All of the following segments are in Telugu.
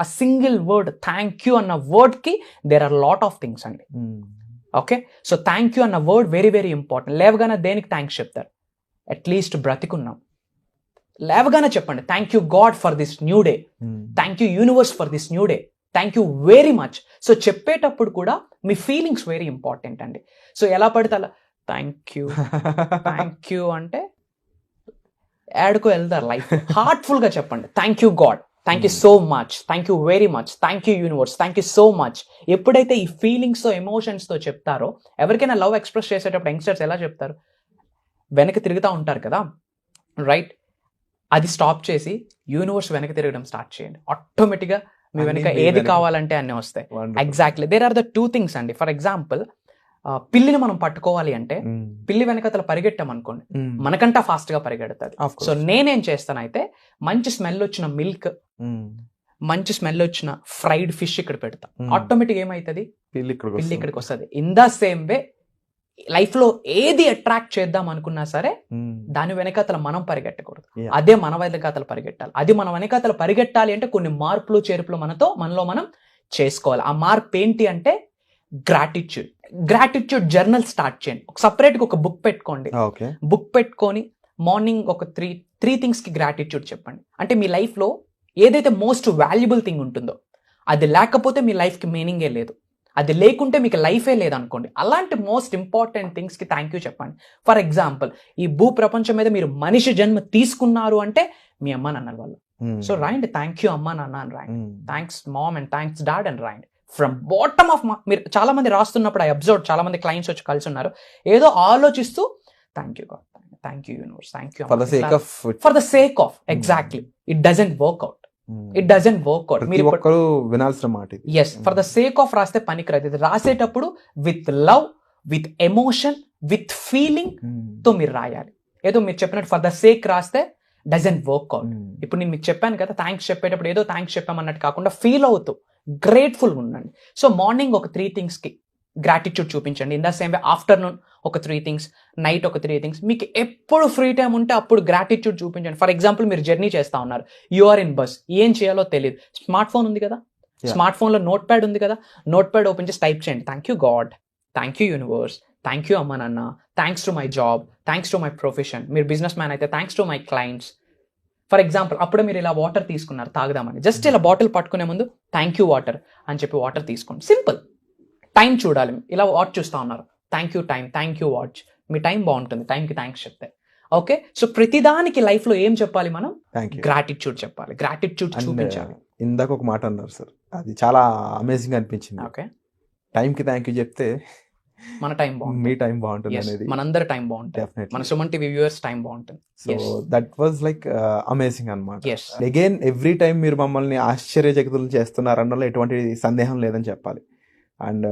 ఆ సింగిల్ వర్డ్ థ్యాంక్ యూ అన్న వర్డ్కి there are lot of things అండి. ఓకే, సో థ్యాంక్ యూ అన్న వర్డ్ వెరీ వెరీ ఇంపార్టెంట్. లేవగానే దేనికి థ్యాంక్స్ చెప్తారు? అట్లీస్ట్ బ్రతికున్నాం. లేవగానే చెప్పండి thank you god for this new day, thank you universe for this new day, thank you very much. So చెప్పేటప్పుడు కూడా మీ ఫీలింగ్స్ వెరీ ఇంపార్టెంట్ అండి. సో ఎలా పడితే అలా థ్యాంక్ యూ అంటే యాడ్కో వెళ్తారు లైఫ్. హార్ట్ఫుల్గా చెప్పండి thank you god, thank you so much, thank you very much, thank you universe, thank you so much. ఎప్పుడైతే ఈ ఫీలింగ్స్తో ఎమోషన్స్తో చెప్తారో, ఎవరికైనా లవ్ ఎక్స్ప్రెస్ చేసేటప్పుడు యంగ్స్టర్స్ ఎలా చెప్తారు? వెనక్కి తిరుగుతూ ఉంటారు కదా, రైట్? అది స్టాప్ చేసి యూనివర్స్ వెనక్కి తిరగడం స్టార్ట్ చేయండి. ఆటోమేటిక్గా మీ వెనక ఏది కావాలంటే అన్నీ వస్తాయి. Exactly, there are the two things అండి. ఫర్ ఎగ్జాంపుల్, పిల్లిని మనం పట్టుకోవాలి అంటే పిల్లి వెనకతల పరిగెట్టాం అనుకోండి, మనకంటా ఫాస్ట్ గా పరిగెడుతుంది. సో నేనేం చేస్తానైతే మంచి స్మెల్ వచ్చిన మిల్క్, మంచి స్మెల్ వచ్చిన ఫ్రైడ్ ఫిష్ ఇక్కడ పెడతా. ఆటోమేటిక్ ఏమైతుంది? పిల్లి ఇక్కడికి వస్తుంది. In the same way life లో ఏది అట్రాక్ట్ చేద్దాం అనుకున్నా సరే దాని వెనకాతల మనం పరిగెట్టకూడదు, అదే మన వెనకాతల పరిగెట్టాలి. అది మన వెనకాతల పరిగెట్టాలి అంటే కొన్ని మార్పులు చేర్పులు మనలో మనం చేసుకోవాలి. ఆ మార్పు ఏంటి అంటే గ్రాటిట్యూడ్ జర్నల్ స్టార్ట్ చేయండి. సపరేట్గా ఒక బుక్ పెట్టుకోండి. బుక్ పెట్టుకొని మార్నింగ్ ఒక త్రీ థింగ్స్ కి గ్రాటిట్యూడ్ చెప్పండి. అంటే మీ లైఫ్ లో ఏదైతే మోస్ట్ వాల్యుబుల్ థింగ్ ఉంటుందో అది లేకపోతే మీ లైఫ్ కి మీనింగే లేదు, అది లేకుంటే మీకు లైఫే లేదనుకోండి. అలాంటి మోస్ట్ ఇంపార్టెంట్ థింగ్స్కి థ్యాంక్ యూ చెప్పండి. ఫర్ ఎగ్జాంపుల్, ఈ భూ ప్రపంచం మీద మీరు మనిషి జన్మ తీసుకున్నారు అంటే మీ అమ్మ నాన్నల వల్ల. సో రాయండి థ్యాంక్ యూ అమ్మా నాన్న అని రాయండి, thanks mom and thanks dad అని రాయండి. ఫ్రమ్ బాటమ్ ఆఫ్ మీరు చాలా మంది రాస్తున్నప్పుడు ఐ అబ్జర్వ్, చాలా మంది క్లయింట్స్ వచ్చి కలిసి ఉన్నారు, ఏదో ఆలోచిస్తూ thank you god, thank you universe, thank you for the sake of. Exactly, it doesn't work out. మీరు వినాల్సిన మాట. Yes, for the sake of రాస్తే పనికిరాదు. ఇది రాసేటప్పుడు with love, with emotion, with feeling తో మీరు రాయాలి. ఏదో మీరు చెప్పినట్టు ఫర్ ద సేక్ రాస్తే డజంట్ వర్క్ అవుట్. ఇప్పుడు నేను మీకు చెప్పాను కదా, థ్యాంక్స్ చెప్పేటప్పుడు ఏదో థ్యాంక్స్ చెప్పామన్నట్టు కాకుండా ఫీల్ అవుతూ గ్రేట్ఫుల్గా ఉండండి. సో మార్నింగ్ ఒక 3 థింగ్స్కి గ్రాటిట్యూడ్ చూపించండి. In the same way afternoon ఒక 3 థింగ్స్, నైట్ ఒక 3 థింగ్స్. మీకు ఎప్పుడు ఫ్రీ టైం ఉంటే అప్పుడు గ్రాటిట్యూడ్ చూపించండి. ఫర్ ఎగ్జాంపుల్, మీరు జర్నీ చేస్తా ఉన్నారు, యు ఆర్ ఇన్ బస్, ఏం చేయాలో తెలియదు, స్మార్ట్ ఫోన్ ఉంది కదా, స్మార్ట్ ఫోన్లో నోట్ ప్యాడ్ ఉంది కదా, నోట్ ప్యాడ్ ఓపెన్ చేసి టైప్ చేయండి thank you god, thank you universe, thank you అమ్మా నాన్న, thanks to my job, thanks to my profession. మీరు బిజినెస్ మ్యాన్ అయితే thanks to my clients. For example, అప్పుడే మీరు ఇలా వాటర్ తీసుకున్నారు తాగుదామని, జస్ట్ ఇలా బాటిల్ పట్టుకునే ముందు థ్యాంక్ యూ వాటర్ అని చెప్పి వాటర్ తీసుకోండి. సింపుల్. టైం చూడాలి, ఇలా వాచ్ చూస్తూ ఉన్నారు, thank you time, thank you watch. Me time బాగుంటుంది టైంకి థ్యాంక్స్ చెప్తే. ఓకే, సో ప్రతిదానికి లైఫ్లో ఏం చెప్పాలి మనం? గ్రాటిట్యూడ్ చెప్పాలి, గ్రాటిట్యూడ్ చూపించాలి. ఇందాక ఒక మాట అన్నారు సార్, అది చాలా అమేజింగ్ అనిపించింది. ఓకే, టైంకి థ్యాంక్ యూ చెప్తే మన టైం బాగుంటుంది, మీ టైం బాగుంటుంది అనేది, మనందరి టైం బాగుంటుంది, మన సుమన్ టీవీ వ్యూవర్స్ టైం బాగుంటుంది. So that was like amazing అన్నమాట. అగైన్ ఎవ్రీ టైం మీరు మమ్మల్ని ఆశ్చర్యచకితులు చేస్తున్నారు అన్నలో ఎటువంటి సందేహం లేదని చెప్పాలి. And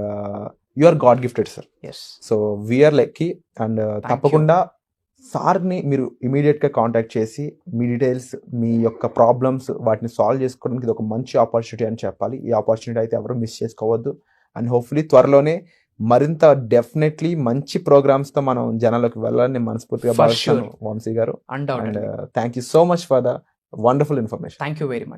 you are god gifted sir. So we are lucky. And తప్పకుండా సార్ని మీరు ఇమీడియట్గా కాంటాక్ట్ చేసి మీ డీటెయిల్స్, మీ యొక్క ప్రాబ్లమ్స్ వాటిని సాల్వ్ చేసుకోవడానికి ఇది ఒక మంచి ఆపర్చునిటీ అని చెప్పాలి. ఈ ఆపర్చునిటీ అయితే ఎవరు మిస్ చేసుకోవద్దు. అండ్ హోప్ఫుల్లీ త్వరలోనే మరింత డెఫినెట్లీ మంచి ప్రోగ్రామ్స్ తో మనం జనాలకు వెళ్ళాలని మనస్ఫూర్తిగా భావిస్తున్నాను వంశీ గారు. And thank you so much for the wonderful information. Thank you very much.